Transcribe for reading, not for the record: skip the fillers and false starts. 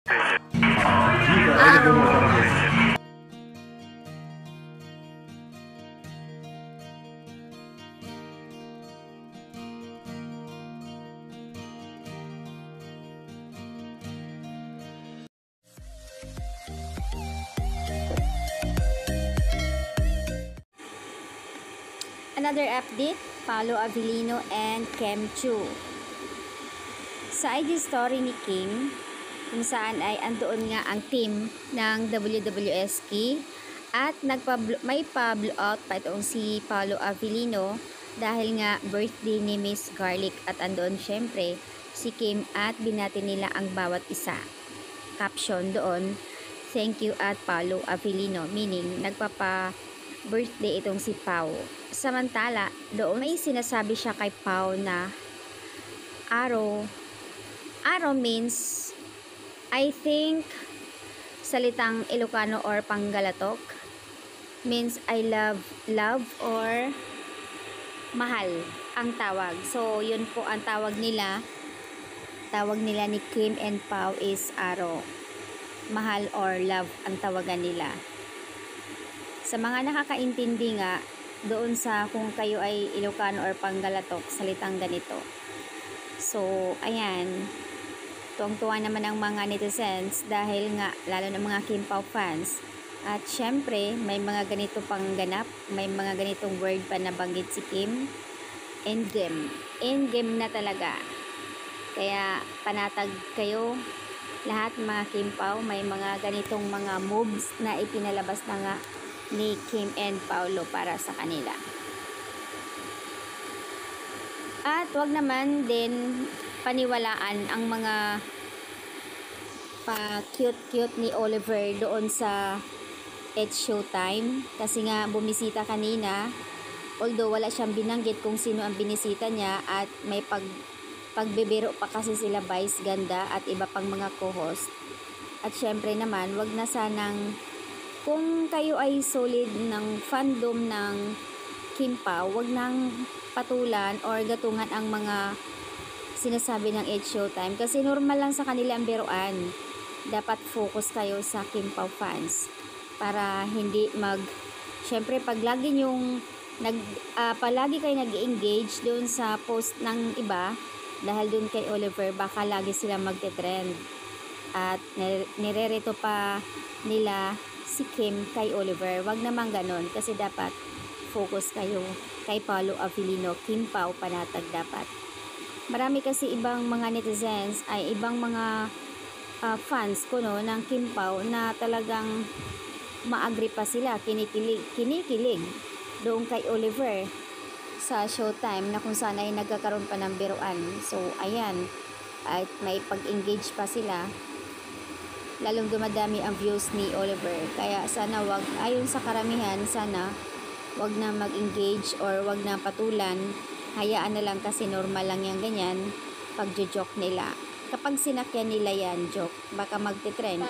Another update, Paolo Avellino and Kem Chiu. Sa IG story ni Kim, kung saan ay andoon nga ang team ng WWSK at may pa-blowout pa itong si Paolo Avellino dahil nga birthday ni Miss Garlic at andoon syempre si Kim at binati nila ang bawat isa. Caption doon, thank you at Paolo Avellino, meaning birthday itong si Pao. Samantala, doon may sinasabi siya kay Pao na Aro means, I think, salitang Ilocano or Panggalatok, means I love or mahal ang tawag. So, yun po ang tawag nila. Tawag nila ni Kim and Pao is Aro. Mahal or love ang tawagan nila. Sa mga nakakaintindi nga, doon sa kung kayo ay Ilocano or Panggalatok, salitang ganito. So, ayan. Tuwang-tuwa naman ang mga netizens dahil nga, lalo na mga Kim Pao fans. At syempre, may mga ganito pang ganap, may mga ganitong word pa nabanggit si Kim. Endgame. Endgame na talaga. Kaya, panatag kayo. Lahat mga Kim Pao, may mga ganitong mga moves na ipinalabas na nga ni Kim and Paolo para sa kanila. At wag naman din paniwalaan ang mga pa-cute-cute ni Oliver doon sa It's Showtime kasi nga bumisita kanina, although wala siyang binanggit kung sino ang binisita niya at may pagbibiro pa kasi sila Vice Ganda at iba pang mga co-host. At syempre naman, wag na sanang kung kayo ay solid ng fandom ng Kim Pao, wag nang patulan or gatungan ang mga sinasabi ng It's Showtime kasi normal lang sa kanila ang biruan. Dapat focus kayo sa Kim Pao fans para hindi syempre pag lagi nyong palagi kayo nag-engage doon sa post ng iba dahil doon kay Oliver, baka lagi sila magte-trend at nirerito pa nila si Kim kay Oliver. Wag naman ganon kasi dapat focus kayo kay Paolo Avellino. Kim Pao panatag dapat. Marami kasi ibang mga netizens ay ibang mga fans ko no ng Kim Pao na talagang ma-agree pa sila, kinikilig doon kay Oliver sa Showtime na kung saan ay nagkakaroon pa ng biruan. So ayan, at may pag-engage pa sila, lalong dumadami ang views ni Oliver. Kaya sana wag, ayon sa karamihan, sana wag na mag-engage or wag na patulan, hayaan na lang kasi normal lang yung ganyan pag-joke nila. Kapag sinakyan nila yan, joke, baka magte-trend.